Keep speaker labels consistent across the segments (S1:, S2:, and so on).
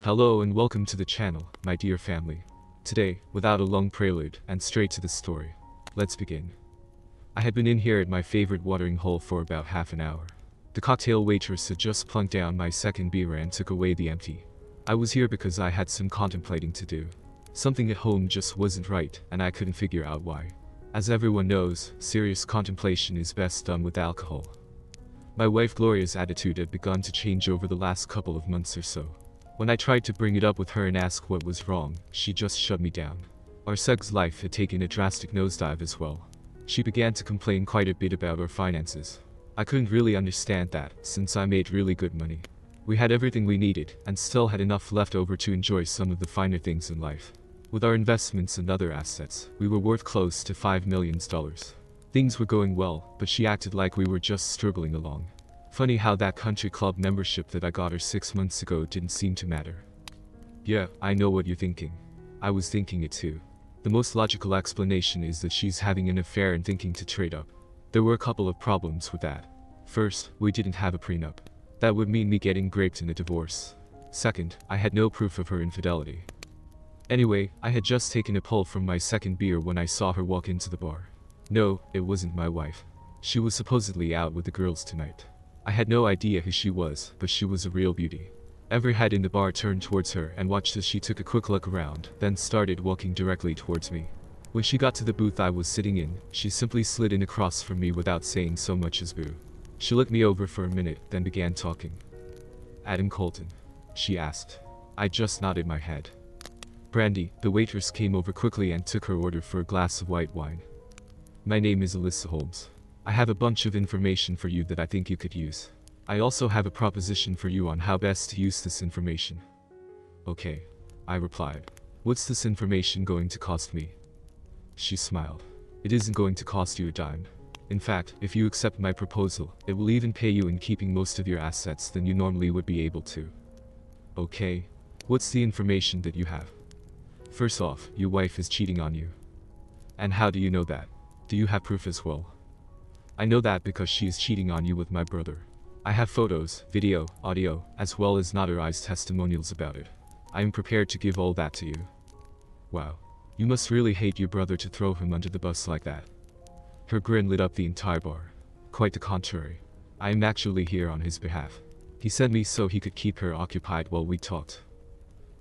S1: Hello and welcome to the channel, my dear family. Today, without a long prelude, and straight to the story. Let's begin. I had been in here at my favorite watering hole for about half an hour. The cocktail waitress had just plunked down my second beer and took away the empty. I was here because I had some contemplating to do. Something at home just wasn't right, and I couldn't figure out why. As everyone knows, serious contemplation is best done with alcohol. My wife Gloria's attitude had begun to change over the last couple of months or so. When I tried to bring it up with her and ask what was wrong, she just shut me down. Our sex life had taken a drastic nosedive as well. She began to complain quite a bit about our finances. I couldn't really understand that, since I made really good money. We had everything we needed, and still had enough left over to enjoy some of the finer things in life. With our investments and other assets, we were worth close to $5 million. Things were going well, but she acted like we were just struggling along. Funny how that country club membership that I got her 6 months ago didn't seem to matter. Yeah, I know what you're thinking. I was thinking it too. The most logical explanation is that she's having an affair and thinking to trade up. There were a couple of problems with that. First, we didn't have a prenup. That would mean me getting raped in a divorce. Second, I had no proof of her infidelity. Anyway, I had just taken a pull from my second beer when I saw her walk into the bar. No, it wasn't my wife. She was supposedly out with the girls tonight. I had no idea who she was, but she was a real beauty. Every head in the bar turned towards her and watched as she took a quick look around, then started walking directly towards me. When she got to the booth I was sitting in, she simply slid in across from me without saying so much as boo. She looked me over for a minute, then began talking. "Adam Colton?" she asked. I just nodded my head. "Brandy." The waitress came over quickly and took her order for a glass of white wine. "My name is Alyssa Holmes. I have a bunch of information for you that I think you could use. I also have a proposition for you on how best to use this information." "Okay," I replied. "What's this information going to cost me?" She smiled. "It isn't going to cost you a dime. In fact, if you accept my proposal, it will even pay you in keeping most of your assets than you normally would be able to." "Okay. What's the information that you have?" "First off, your wife is cheating on you." "And how do you know that? Do you have proof as well?" "I know that because she is cheating on you with my brother. I have photos, video, audio, as well as notarized testimonials about it. I am prepared to give all that to you." "Wow. You must really hate your brother to throw him under the bus like that." Her grin lit up the entire bar. "Quite the contrary. I am actually here on his behalf. He sent me so he could keep her occupied while we talked."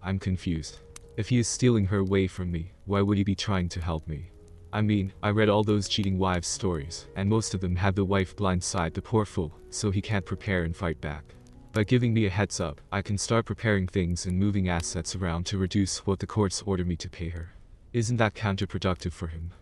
S1: "I'm confused. If he is stealing her away from me, why would he be trying to help me? I mean, I read all those cheating wives stories, and most of them have the wife blindside the poor fool, so he can't prepare and fight back. By giving me a heads up, I can start preparing things and moving assets around to reduce what the courts order me to pay her. Isn't that counterproductive for him?"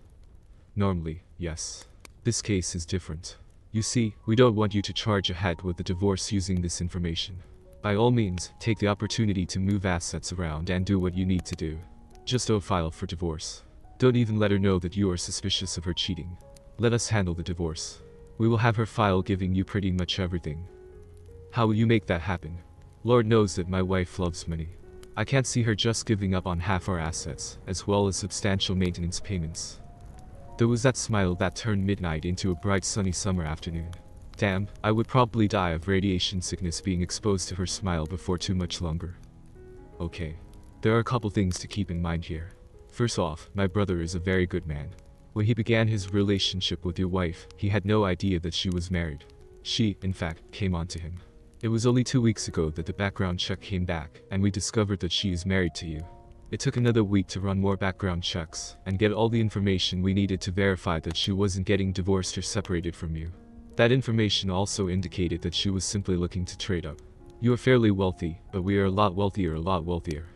S1: "Normally, yes. This case is different. You see, we don't want you to charge ahead with the divorce using this information. By all means, take the opportunity to move assets around and do what you need to do. Just don't file for divorce. Don't even let her know that you are suspicious of her cheating. Let us handle the divorce. We will have her file giving you pretty much everything." "How will you make that happen?" "Lord knows that my wife loves money. I can't see her just giving up on half our assets, as well as substantial maintenance payments." There was that smile that turned midnight into a bright sunny summer afternoon. Damn, I would probably die of radiation sickness being exposed to her smile before too much longer. "Okay. There are a couple things to keep in mind here. First off, my brother is a very good man. When he began his relationship with your wife, he had no idea that she was married. She, in fact, came on to him. It was only 2 weeks ago that the background check came back, and we discovered that she is married to you. It took another week to run more background checks, and get all the information we needed to verify that she wasn't getting divorced or separated from you. That information also indicated that she was simply looking to trade up. You are fairly wealthy, but we are a lot wealthier.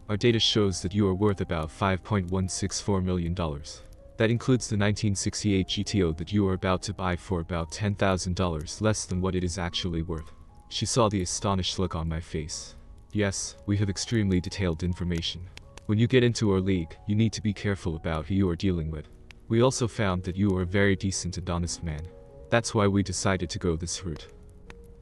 S1: Our data shows that you are worth about $5.164 million. That includes the 1968 GTO that you are about to buy for about $10,000 less than what it is actually worth." She saw the astonished look on my face. "Yes, we have extremely detailed information. When you get into our league, you need to be careful about who you are dealing with. We also found that you are a very decent and honest man. That's why we decided to go this route."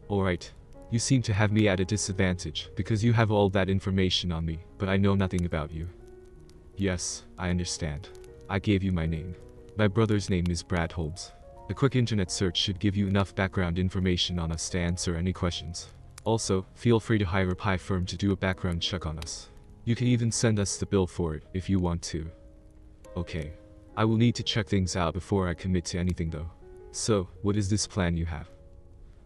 S1: "Alright. You seem to have me at a disadvantage, because you have all that information on me, but I know nothing about you." "Yes, I understand. I gave you my name. My brother's name is Brad Holmes. A quick internet search should give you enough background information on us to answer any questions." Also, feel free to hire a PI firm to do a background check on us. You can even send us the bill for it if you want to. Okay. I will need to check things out before I commit to anything though. So, what is this plan you have?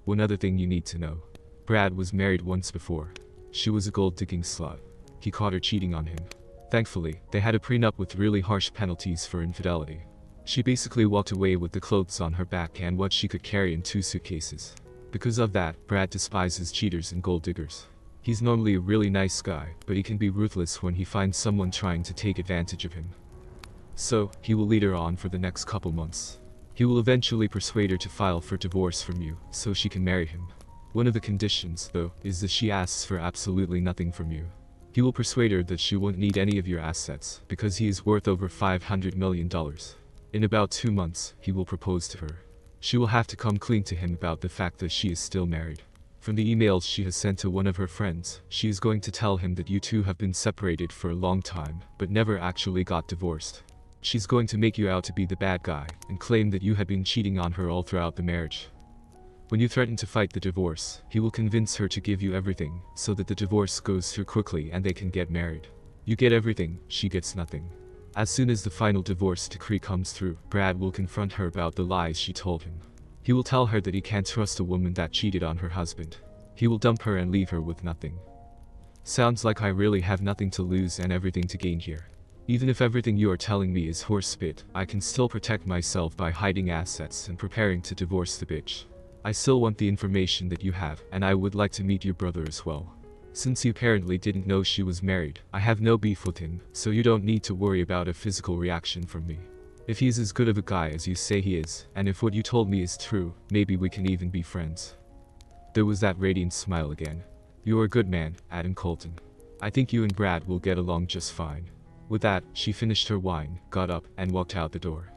S1: One other thing you need to know. Brad was married once before. She was a gold-digging slut. He caught her cheating on him. Thankfully, they had a prenup with really harsh penalties for infidelity. She basically walked away with the clothes on her back and what she could carry in 2 suitcases. Because of that, Brad despises cheaters and gold diggers. He's normally a really nice guy, but he can be ruthless when he finds someone trying to take advantage of him. So, he will lead her on for the next couple months. He will eventually persuade her to file for divorce from you, so she can marry him. One of the conditions, though, is that she asks for absolutely nothing from you. He will persuade her that she won't need any of your assets, because he is worth over $500 million. In about 2 months, he will propose to her. She will have to come clean to him about the fact that she is still married. From the emails she has sent to one of her friends, she is going to tell him that you two have been separated for a long time, but never actually got divorced. She's going to make you out to be the bad guy, and claim that you had been cheating on her all throughout the marriage. When you threaten to fight the divorce, he will convince her to give you everything, so that the divorce goes through quickly and they can get married. You get everything, she gets nothing. As soon as the final divorce decree comes through, Brad will confront her about the lies she told him. He will tell her that he can't trust a woman that cheated on her husband. He will dump her and leave her with nothing. Sounds like I really have nothing to lose and everything to gain here. Even if everything you are telling me is horse spit, I can still protect myself by hiding assets and preparing to divorce the bitch. I still want the information that you have, and I would like to meet your brother as well. Since you apparently didn't know she was married, I have no beef with him, so you don't need to worry about a physical reaction from me. If he's as good of a guy as you say he is, and if what you told me is true, maybe we can even be friends. There was that radiant smile again. You're a good man, Adam Colton. I think you and Brad will get along just fine. With that, she finished her wine, got up, and walked out the door.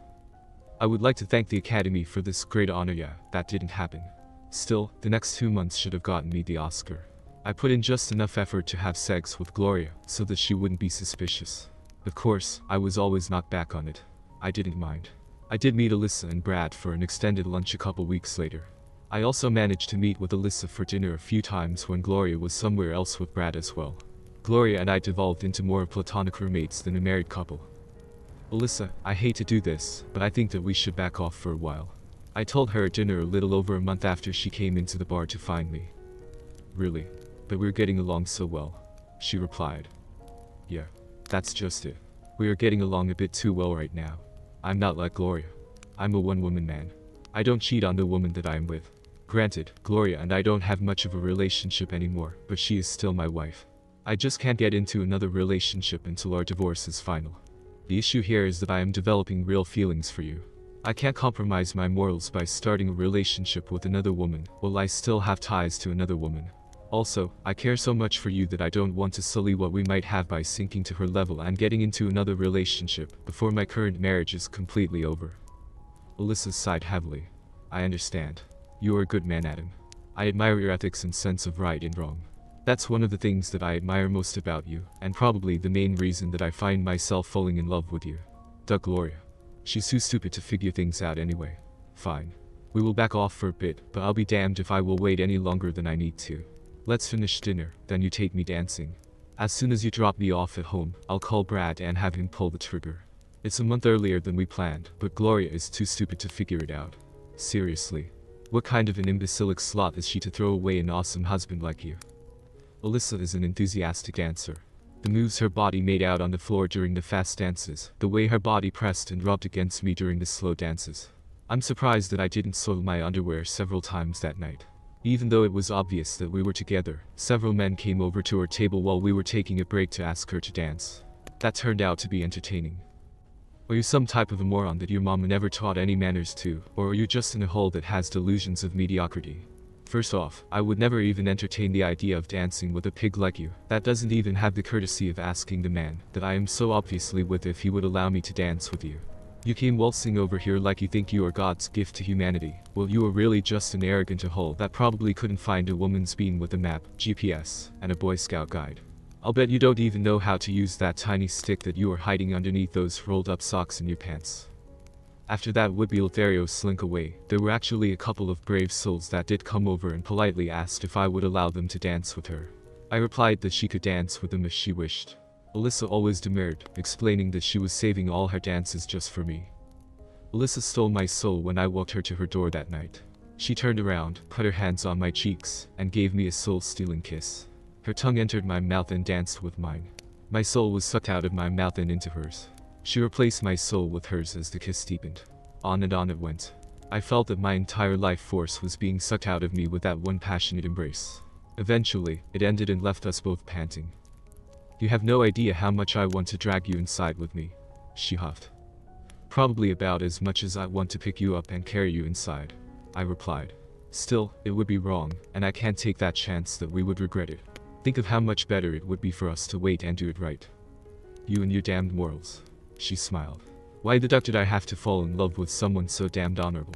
S1: I would like to thank the Academy for this great honor. Yeah, that didn't happen. Still, the next 2 months should have gotten me the Oscar. I put in just enough effort to have sex with Gloria, so that she wouldn't be suspicious. Of course, I was always knocked back on it. I didn't mind. I did meet Alyssa and Brad for an extended lunch a couple weeks later. I also managed to meet with Alyssa for dinner a few times when Gloria was somewhere else with Brad as well. Gloria and I devolved into more platonic roommates than a married couple. Alyssa, I hate to do this, but I think that we should back off for a while. I told her at dinner a little over a month after she came into the bar to find me. Really? But we're getting along so well, she replied. Yeah, that's just it. We are getting along a bit too well right now. I'm not like Gloria. I'm a one-woman man. I don't cheat on the woman that I am with. Granted, Gloria and I don't have much of a relationship anymore, but she is still my wife. I just can't get into another relationship until our divorce is final. The issue here is that I am developing real feelings for you. I can't compromise my morals by starting a relationship with another woman while I still have ties to another woman. Also, I care so much for you that I don't want to sully what we might have by sinking to her level and getting into another relationship before my current marriage is completely over. Alyssa sighed heavily. I understand. You are a good man, Adam. I admire your ethics and sense of right and wrong. That's one of the things that I admire most about you, and probably the main reason that I find myself falling in love with you. Gloria. She's too stupid to figure things out anyway. Fine. We will back off for a bit, but I'll be damned if I will wait any longer than I need to. Let's finish dinner, then you take me dancing. As soon as you drop me off at home, I'll call Brad and have him pull the trigger. It's a month earlier than we planned, but Gloria is too stupid to figure it out. Seriously. What kind of an imbecilic slut is she to throw away an awesome husband like you? Alyssa is an enthusiastic dancer. The moves her body made out on the floor during the fast dances, the way her body pressed and rubbed against me during the slow dances. I'm surprised that I didn't soil my underwear several times that night. Even though it was obvious that we were together, several men came over to our table while we were taking a break to ask her to dance. That turned out to be entertaining. Are you some type of a moron that your mama never taught any manners to, or are you just in a hole that has delusions of mediocrity? First off, I would never even entertain the idea of dancing with a pig like you, that doesn't even have the courtesy of asking the man that I am so obviously with if he would allow me to dance with you. You came waltzing over here like you think you are God's gift to humanity. Well, you are really just an arrogant hole that probably couldn't find a woman's being with a map, GPS, and a Boy Scout guide. I'll bet you don't even know how to use that tiny stick that you are hiding underneath those rolled up socks in your pants. After that would-be Lothario slink away, there were actually a couple of brave souls that did come over and politely asked if I would allow them to dance with her. I replied that she could dance with them if she wished. Alyssa always demurred, explaining that she was saving all her dances just for me. Alyssa stole my soul when I walked her to her door that night. She turned around, put her hands on my cheeks, and gave me a soul-stealing kiss. Her tongue entered my mouth and danced with mine. My soul was sucked out of my mouth and into hers. She replaced my soul with hers as the kiss deepened. On and on it went. I felt that my entire life force was being sucked out of me with that one passionate embrace. Eventually, it ended and left us both panting. You have no idea how much I want to drag you inside with me, she huffed. Probably about as much as I want to pick you up and carry you inside, I replied. Still, it would be wrong, and I can't take that chance that we would regret it. Think of how much better it would be for us to wait and do it right. You and your damned morals. She smiled. Why the duck did I have to fall in love with someone so damned honorable?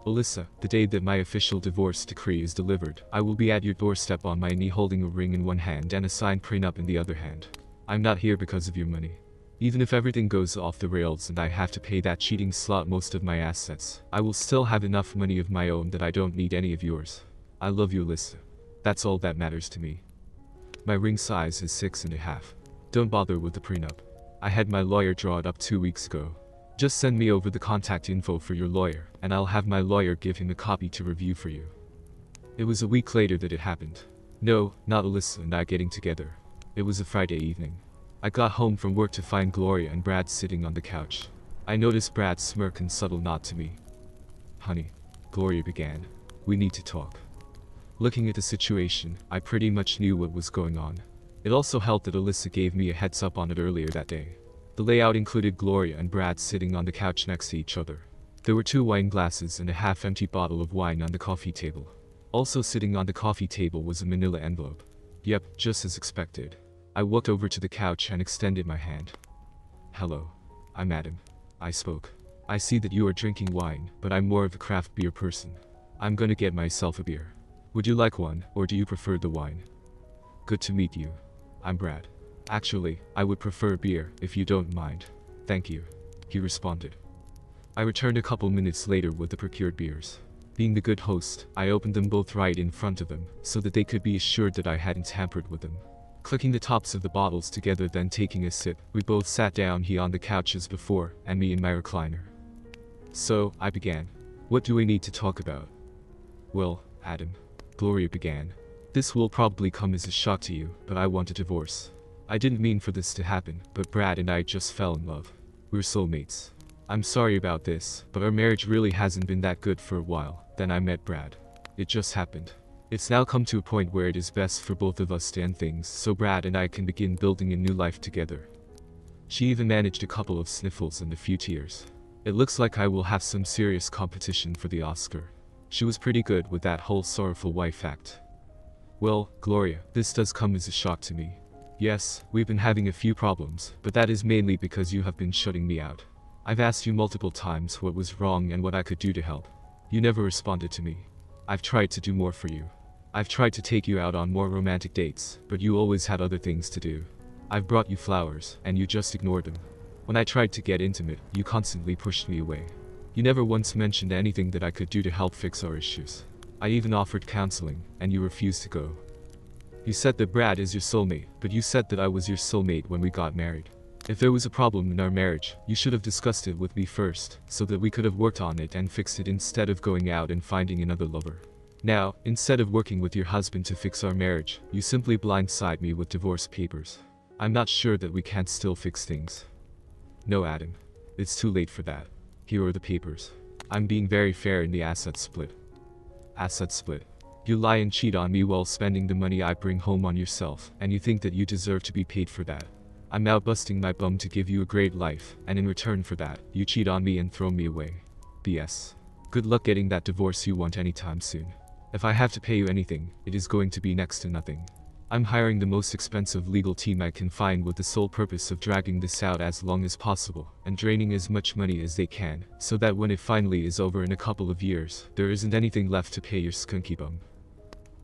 S1: Alyssa, the day that my official divorce decree is delivered, I will be at your doorstep on my knee holding a ring in one hand and a signed prenup in the other hand. I'm not here because of your money. Even if everything goes off the rails and I have to pay that cheating slut most of my assets, I will still have enough money of my own that I don't need any of yours. I love you, Alyssa. That's all that matters to me. My ring size is 6.5. Don't bother with the prenup. I had my lawyer draw it up 2 weeks ago. Just send me over the contact info for your lawyer, and I'll have my lawyer give him a copy to review for you. It was a week later that it happened. No, not Alyssa and I getting together. It was a Friday evening. I got home from work to find Gloria and Brad sitting on the couch. I noticed Brad's smirk and subtle nod to me. Honey, Gloria began. We need to talk. Looking at the situation, I pretty much knew what was going on. It also helped that Alyssa gave me a heads up on it earlier that day. The layout included Gloria and Brad sitting on the couch next to each other. There were 2 wine glasses and a half-empty bottle of wine on the coffee table. Also sitting on the coffee table was a manila envelope. Yep, just as expected. I walked over to the couch and extended my hand. Hello. I'm Adam. I spoke. I see that you are drinking wine, but I'm more of a craft beer person. I'm gonna get myself a beer. Would you like one, or do you prefer the wine? Good to meet you. I'm Brad. Actually, I would prefer beer, if you don't mind. Thank you, he responded. I returned a couple minutes later with the procured beers. Being the good host, I opened them both right in front of them, so that they could be assured that I hadn't tampered with them. Clicking the tops of the bottles together then taking a sip, we both sat down, he on the couch as before, and me in my recliner. So, I began. What do we need to talk about? Well, Adam, Gloria began. This will probably come as a shock to you, but I want a divorce. I didn't mean for this to happen, but Brad and I just fell in love. We're soulmates. I'm sorry about this, but our marriage really hasn't been that good for a while. Then I met Brad. It just happened. It's now come to a point where it is best for both of us to end things so Brad and I can begin building a new life together. She even managed a couple of sniffles and a few tears. It looks like I will have some serious competition for the Oscar. She was pretty good with that whole sorrowful wife act. Well, Gloria, this does come as a shock to me. Yes, we've been having a few problems, but that is mainly because you have been shutting me out. I've asked you multiple times what was wrong and what I could do to help. You never responded to me. I've tried to do more for you. I've tried to take you out on more romantic dates, but you always had other things to do. I've brought you flowers, and you just ignored them. When I tried to get intimate, you constantly pushed me away. You never once mentioned anything that I could do to help fix our issues. I even offered counseling, and you refused to go. You said that Brad is your soulmate, but you said that I was your soulmate when we got married. If there was a problem in our marriage, you should have discussed it with me first, so that we could have worked on it and fixed it instead of going out and finding another lover. Now, instead of working with your husband to fix our marriage, you simply blindside me with divorce papers. I'm not sure that we can't still fix things. No, Adam. It's too late for that. Here are the papers. I'm being very fair in the asset split. Asset split. You lie and cheat on me while spending the money I bring home on yourself, and you think that you deserve to be paid for that. I'm now busting my bum to give you a great life, and in return for that, you cheat on me and throw me away. BS. Good luck getting that divorce you want anytime soon. If I have to pay you anything, it is going to be next to nothing. I'm hiring the most expensive legal team I can find with the sole purpose of dragging this out as long as possible, and draining as much money as they can, so that when it finally is over in a couple of years, there isn't anything left to pay your skunky bum.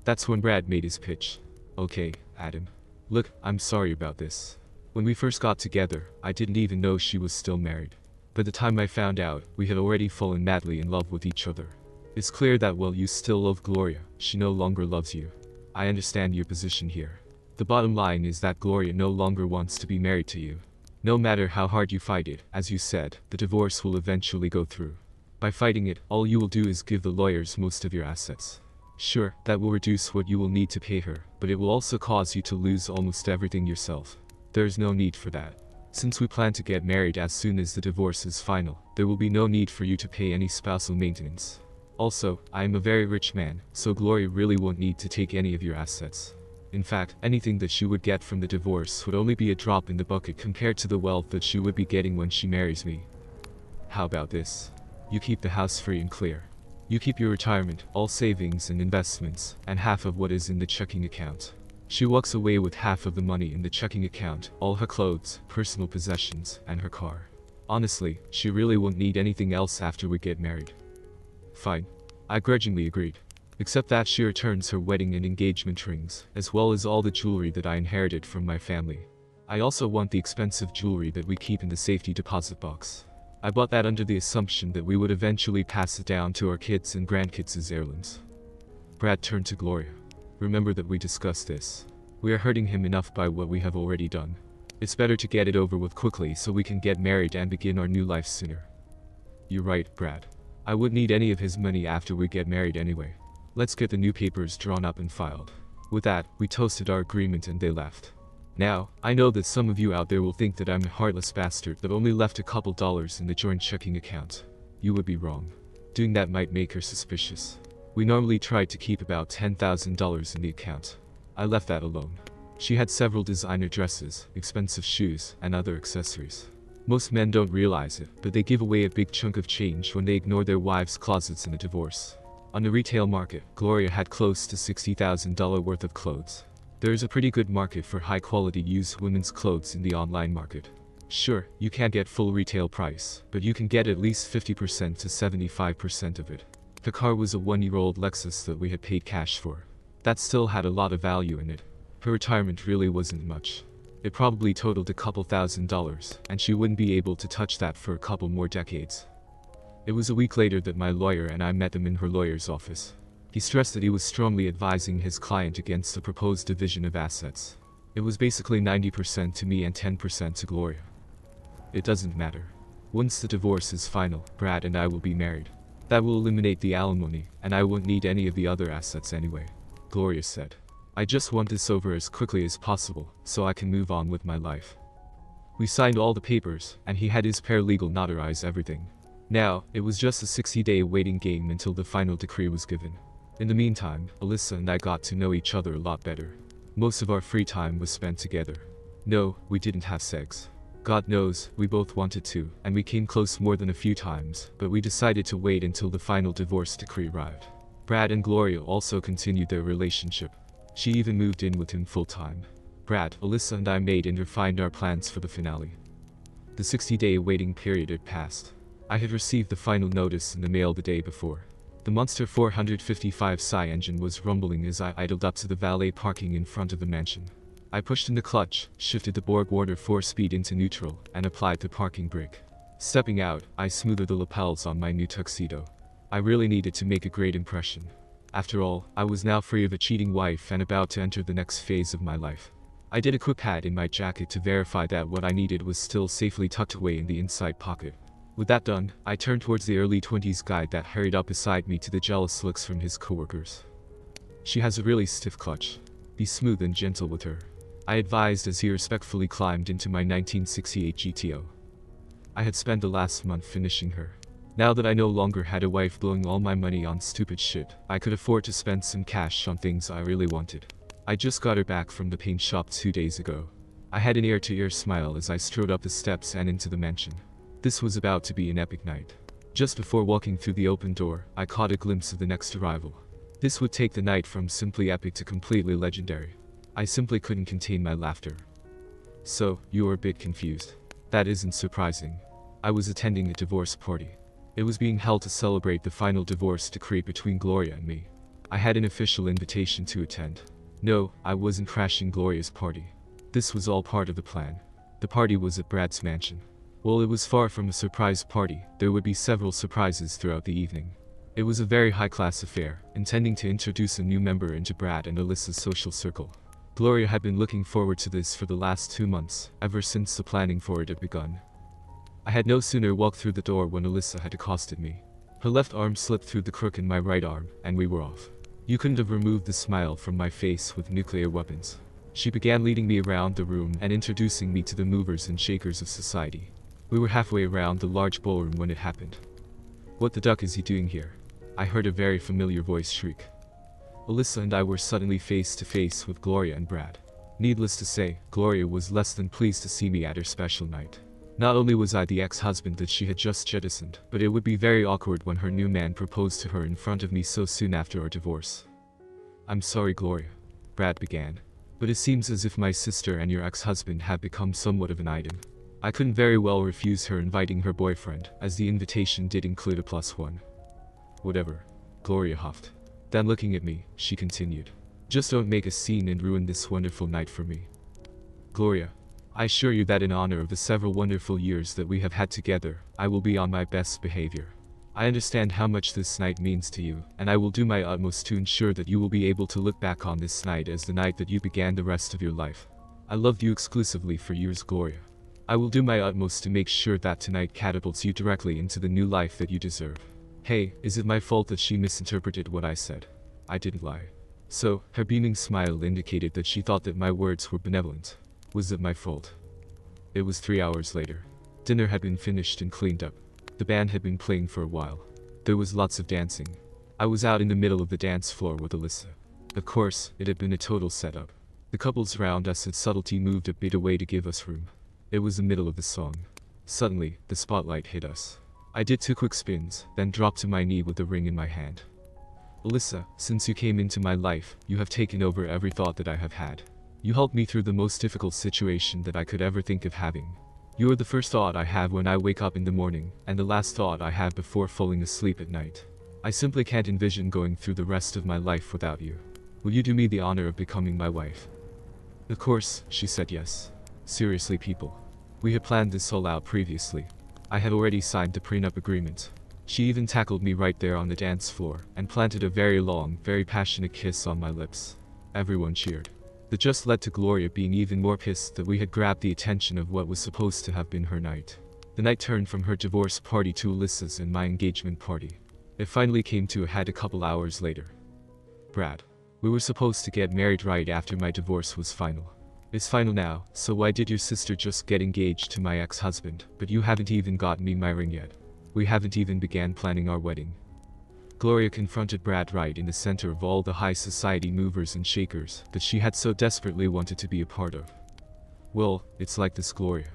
S1: That's when Brad made his pitch. Okay, Adam. Look, I'm sorry about this. When we first got together, I didn't even know she was still married. By the time I found out, we had already fallen madly in love with each other. It's clear that while you still love Gloria, she no longer loves you. I understand your position here. The bottom line is that Gloria no longer wants to be married to you. No matter how hard you fight it, as you said, the divorce will eventually go through. By fighting it, all you will do is give the lawyers most of your assets. Sure, that will reduce what you will need to pay her, but it will also cause you to lose almost everything yourself. There is no need for that. Since we plan to get married as soon as the divorce is final, there will be no need for you to pay any spousal maintenance. Also, I am a very rich man, so Gloria really won't need to take any of your assets. In fact, anything that she would get from the divorce would only be a drop in the bucket compared to the wealth that she would be getting when she marries me. How about this? You keep the house free and clear. You keep your retirement, all savings and investments, and half of what is in the checking account. She walks away with half of the money in the checking account, all her clothes, personal possessions, and her car. Honestly, she really won't need anything else after we get married. Fine. I grudgingly agreed. Except that she returns her wedding and engagement rings, as well as all the jewelry that I inherited from my family. I also want the expensive jewelry that we keep in the safety deposit box. I bought that under the assumption that we would eventually pass it down to our kids and grandkids as heirlooms. Brad turned to Gloria. Remember that we discussed this. We are hurting him enough by what we have already done. It's better to get it over with quickly so we can get married and begin our new life sooner. You're right, Brad. I wouldn't need any of his money after we get married anyway. Let's get the new papers drawn up and filed. With that, we toasted our agreement and they left. Now, I know that some of you out there will think that I'm a heartless bastard that only left a couple dollars in the joint checking account. You would be wrong. Doing that might make her suspicious. We normally try to keep about $10,000 in the account. I left that alone. She had several designer dresses, expensive shoes, and other accessories. Most men don't realize it, but they give away a big chunk of change when they ignore their wives' closets in a divorce. On the retail market, Gloria had close to $60,000 worth of clothes. There is a pretty good market for high-quality used women's clothes in the online market. Sure, you can't get full retail price, but you can get at least 50% to 75% of it. The car was a 1-year-old Lexus that we had paid cash for. That still had a lot of value in it. Her retirement really wasn't much. It probably totaled a couple $1,000s, and she wouldn't be able to touch that for a couple more decades. It was a week later that my lawyer and I met him in her lawyer's office. He stressed that he was strongly advising his client against the proposed division of assets. It was basically 90% to me and 10% to Gloria. It doesn't matter. Once the divorce is final, Brad and I will be married. That will eliminate the alimony, and I won't need any of the other assets anyway, Gloria said. I just want this over as quickly as possible, so I can move on with my life. We signed all the papers, and he had his paralegal notarize everything. Now, it was just a 60-day waiting game until the final decree was given. In the meantime, Alyssa and I got to know each other a lot better. Most of our free time was spent together. No, we didn't have sex. God knows, we both wanted to, and we came close more than a few times, but we decided to wait until the final divorce decree arrived. Brad and Gloria also continued their relationship. She even moved in with him full-time. Brad, Alyssa and I made and refined our plans for the finale. The 60-day waiting period had passed. I had received the final notice in the mail the day before. The Monster 455 Psi engine was rumbling as I idled up to the valet parking in front of the mansion. I pushed in the clutch, shifted the Borg Warner 4-speed into neutral, and applied the parking brake. Stepping out, I smoothed the lapels on my new tuxedo. I really needed to make a great impression. After all, I was now free of a cheating wife and about to enter the next phase of my life. I did a quick pat in my jacket to verify that what I needed was still safely tucked away in the inside pocket. With that done, I turned towards the early 20s guy that hurried up beside me to the jealous looks from his coworkers. She has a really stiff clutch. Be smooth and gentle with her, I advised as he respectfully climbed into my 1968 GTO. I had spent the last month finishing her. Now that I no longer had a wife blowing all my money on stupid shit, I could afford to spend some cash on things I really wanted. I just got her back from the paint shop 2 days ago. I had an ear-to-ear smile as I strode up the steps and into the mansion. This was about to be an epic night. Just before walking through the open door, I caught a glimpse of the next arrival. This would take the night from simply epic to completely legendary. I simply couldn't contain my laughter. So, you were a bit confused. That isn't surprising. I was attending a divorce party. It was being held to celebrate the final divorce decree between Gloria and me. I had an official invitation to attend. No, I wasn't crashing Gloria's party. This was all part of the plan. The party was at Brad's mansion. Well, it was far from a surprise party. There would be several surprises throughout the evening. It was a very high-class affair, intending to introduce a new member into Brad and Alyssa's social circle. Gloria had been looking forward to this for the last 2 months, ever since the planning for it had begun. I had no sooner walked through the door when Alyssa had accosted me. Her left arm slipped through the crook in my right arm, and we were off. You couldn't have removed the smile from my face with nuclear weapons. She began leading me around the room and introducing me to the movers and shakers of society. We were halfway around the large ballroom when it happened. "What the duck is he doing here?" I heard a very familiar voice shriek. Alyssa and I were suddenly face to face with Gloria and Brad. Needless to say, Gloria was less than pleased to see me at her special night. Not only was I the ex-husband that she had just jettisoned, but it would be very awkward when her new man proposed to her in front of me so soon after our divorce. "I'm sorry, Gloria," Brad began, "but it seems as if my sister and your ex-husband have become somewhat of an item." I couldn't very well refuse her inviting her boyfriend, as the invitation did include a +1. "Whatever," Gloria huffed. Then looking at me, she continued, "Just don't make a scene and ruin this wonderful night for me. Gloria, I assure you that in honor of the several wonderful years that we have had together, I will be on my best behavior. I understand how much this night means to you, and I will do my utmost to ensure that you will be able to look back on this night as the night that you began the rest of your life. I loved you exclusively for years, Gloria. I will do my utmost to make sure that tonight catapults you directly into the new life that you deserve." Hey, is it my fault that she misinterpreted what I said? I didn't lie. So, her beaming smile indicated that she thought that my words were benevolent. Was it my fault? It was 3 hours later. Dinner had been finished and cleaned up. The band had been playing for a while. There was lots of dancing. I was out in the middle of the dance floor with Alyssa. Of course, it had been a total setup. The couples around us had subtlety moved a bit away to give us room. It was the middle of the song. Suddenly, the spotlight hit us. I did 2 quick spins, then dropped to my knee with the ring in my hand. "Alyssa, since you came into my life, you have taken over every thought that I have had. You helped me through the most difficult situation that I could ever think of having. You are the first thought I have when I wake up in the morning, and the last thought I have before falling asleep at night. I simply can't envision going through the rest of my life without you. Will you do me the honor of becoming my wife?" Of course, she said yes. Seriously, people. We had planned this all out previously. I had already signed the prenup agreement. She even tackled me right there on the dance floor, and planted a very long, very passionate kiss on my lips. Everyone cheered. That just led to Gloria being even more pissed that we had grabbed the attention of what was supposed to have been her night. The night turned from her divorce party to Alyssa's and my engagement party. It finally came to a head a couple hours later. "Brad, we were supposed to get married right after my divorce was final. It's final now, so why did your sister just get engaged to my ex-husband, but you haven't even gotten me my ring yet? We haven't even began planning our wedding." Gloria confronted Brad right in the center of all the high society movers and shakers that she had so desperately wanted to be a part of. "Well, it's like this, Gloria.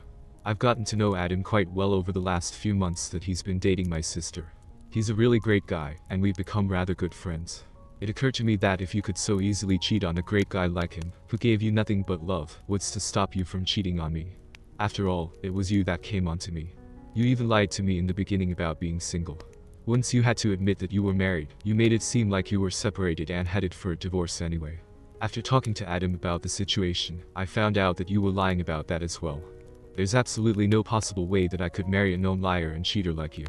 S1: I've gotten to know Adam quite well over the last few months that he's been dating my sister. He's a really great guy, and we've become rather good friends. It occurred to me that if you could so easily cheat on a great guy like him, who gave you nothing but love, what's to stop you from cheating on me? After all, it was you that came onto me. You even lied to me in the beginning about being single. Once you had to admit that you were married, you made it seem like you were separated and headed for a divorce anyway. After talking to Adam about the situation, I found out that you were lying about that as well. There's absolutely no possible way that I could marry a known liar and cheater like you.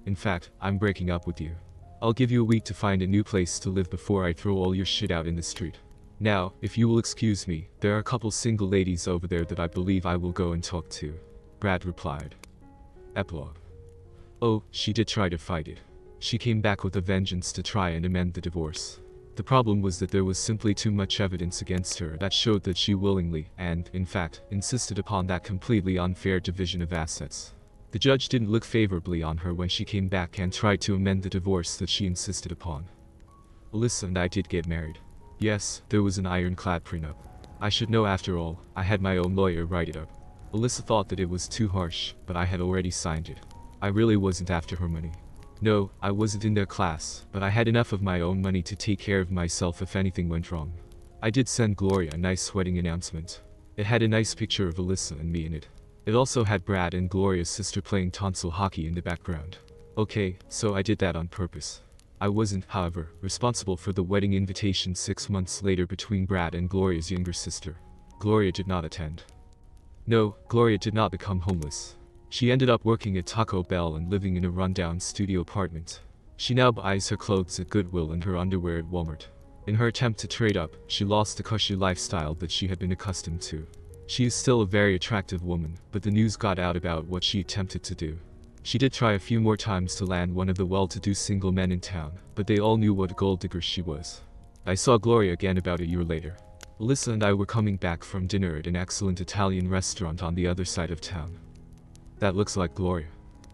S1: In fact, I'm breaking up with you. I'll give you a week to find a new place to live before I throw all your shit out in the street. Now, if you will excuse me, there are a couple single ladies over there that I believe I will go and talk to." Brad replied. Epilogue. Oh, she did try to fight it. She came back with a vengeance to try and amend the divorce. The problem was that there was simply too much evidence against her that showed that she willingly, and, in fact, insisted upon that completely unfair division of assets. The judge didn't look favorably on her when she came back and tried to amend the divorce that she insisted upon. Alyssa and I did get married. Yes, there was an ironclad prenup. I should know after all, I had my own lawyer write it up. Alyssa thought that it was too harsh, but I had already signed it. I really wasn't after her money. No, I wasn't in their class, but I had enough of my own money to take care of myself if anything went wrong. I did send Gloria a nice wedding announcement. It had a nice picture of Alyssa and me in it. It also had Brad and Gloria's sister playing tonsil hockey in the background. Okay, so I did that on purpose. I wasn't, however, responsible for the wedding invitation 6 months later between Brad and Gloria's younger sister. Gloria did not attend. No, Gloria did not become homeless. She ended up working at Taco Bell and living in a rundown studio apartment. She now buys her clothes at Goodwill and her underwear at Walmart. In her attempt to trade up, she lost the cushy lifestyle that she had been accustomed to. She is still a very attractive woman, but the news got out about what she attempted to do. She did try a few more times to land one of the well-to-do single men in town, but they all knew what a gold digger she was. I saw Gloria again about a year later. Alyssa and I were coming back from dinner at an excellent Italian restaurant on the other side of town. "That looks like Gloria,"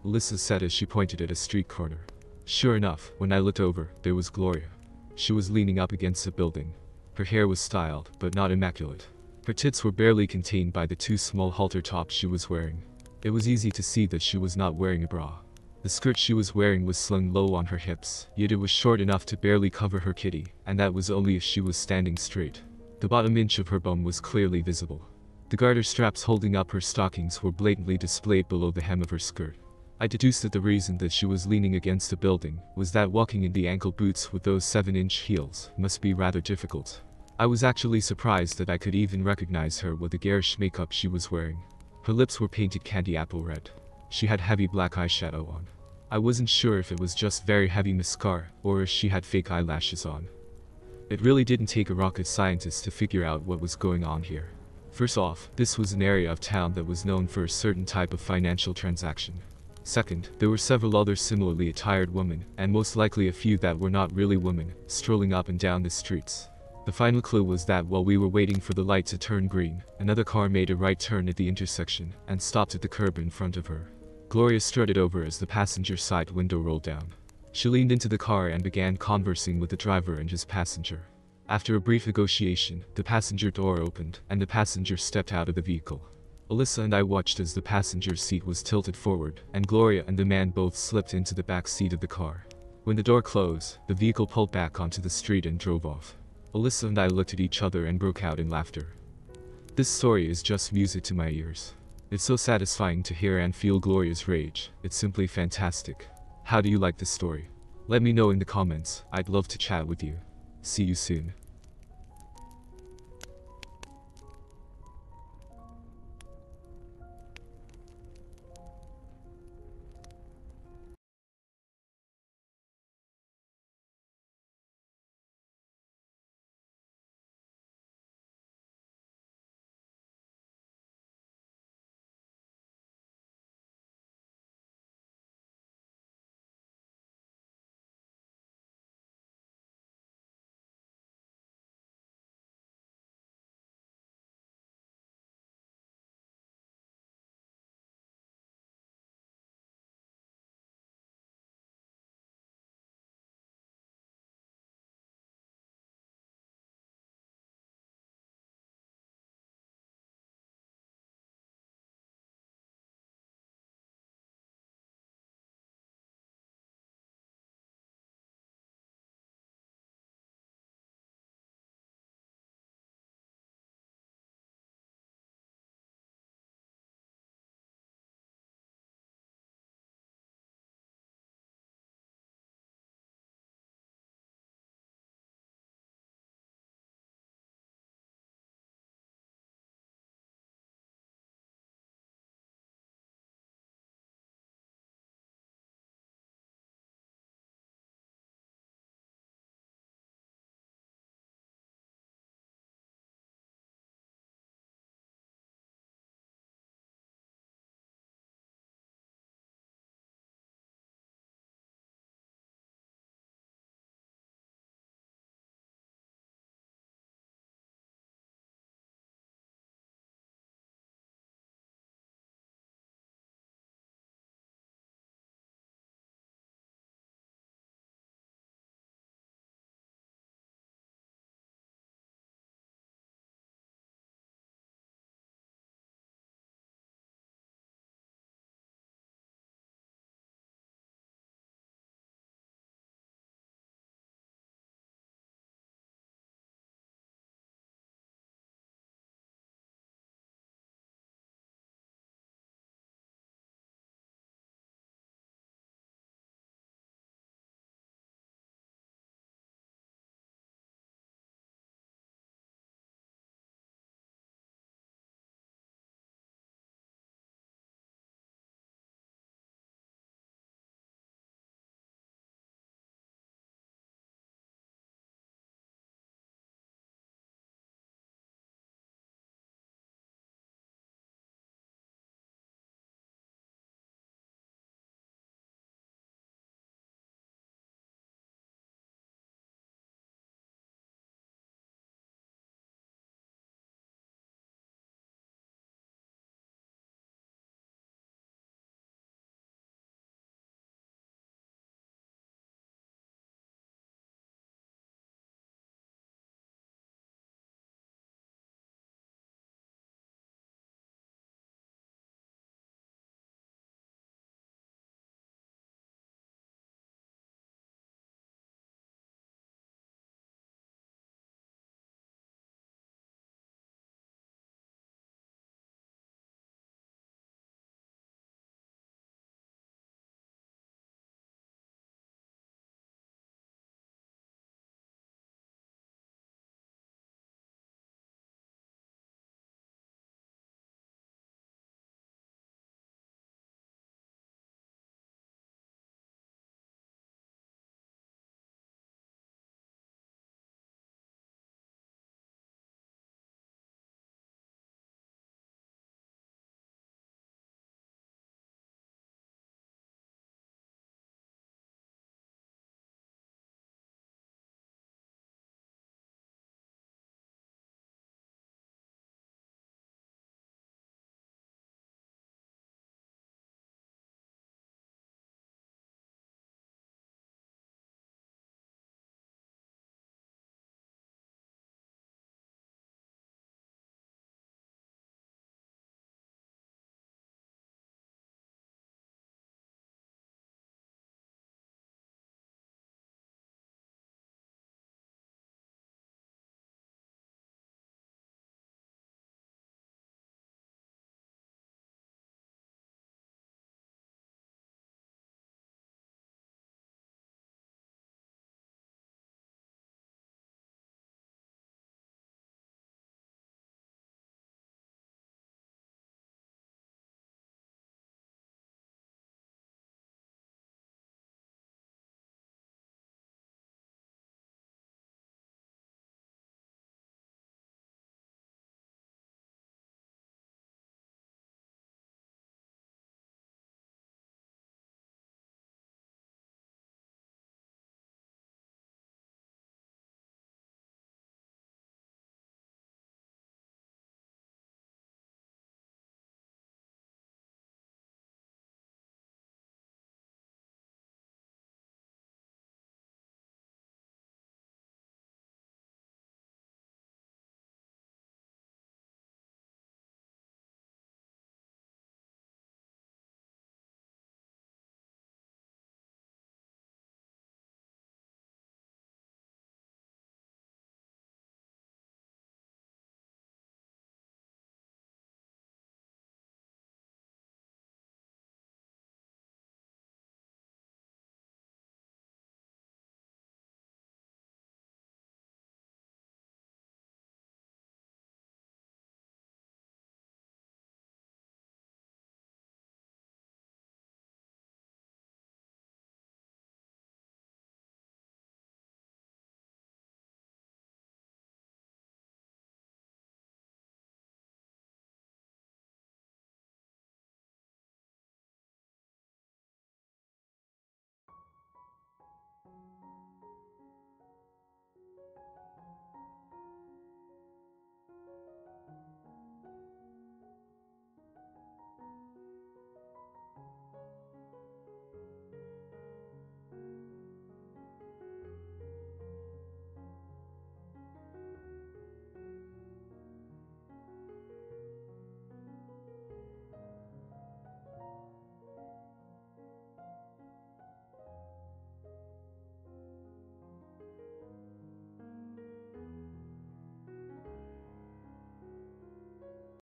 S1: Alyssa said as she pointed at a street corner. Sure enough, when I looked over, there was Gloria. She was leaning up against a building. Her hair was styled, but not immaculate. Her tits were barely contained by the two small halter tops she was wearing. It was easy to see that she was not wearing a bra. The skirt she was wearing was slung low on her hips, yet it was short enough to barely cover her kitty, and that was only if she was standing straight. The bottom inch of her bum was clearly visible. The garter straps holding up her stockings were blatantly displayed below the hem of her skirt. I deduced that the reason that she was leaning against a building was that walking in the ankle boots with those 7-inch heels must be rather difficult. I was actually surprised that I could even recognize her with the garish makeup she was wearing. Her lips were painted candy apple red. She had heavy black eyeshadow on. I wasn't sure if it was just very heavy mascara or if she had fake eyelashes on. It really didn't take a rocket scientist to figure out what was going on here. First off, this was an area of town that was known for a certain type of financial transaction. Second, there were several other similarly attired women, and most likely a few that were not really women, strolling up and down the streets. The final clue was that while we were waiting for the light to turn green, another car made a right turn at the intersection and stopped at the curb in front of her. Gloria strutted over as the passenger side window rolled down. She leaned into the car and began conversing with the driver and his passenger. After a brief negotiation, the passenger door opened, and the passenger stepped out of the vehicle. Alyssa and I watched as the passenger seat was tilted forward, and Gloria and the man both slipped into the back seat of the car. When the door closed, the vehicle pulled back onto the street and drove off. Alyssa and I looked at each other and broke out in laughter. This story is just music to my ears. It's so satisfying to hear and feel Gloria's rage. It's simply fantastic. How do you like this story? Let me know in the comments. I'd love to chat with you. See you soon.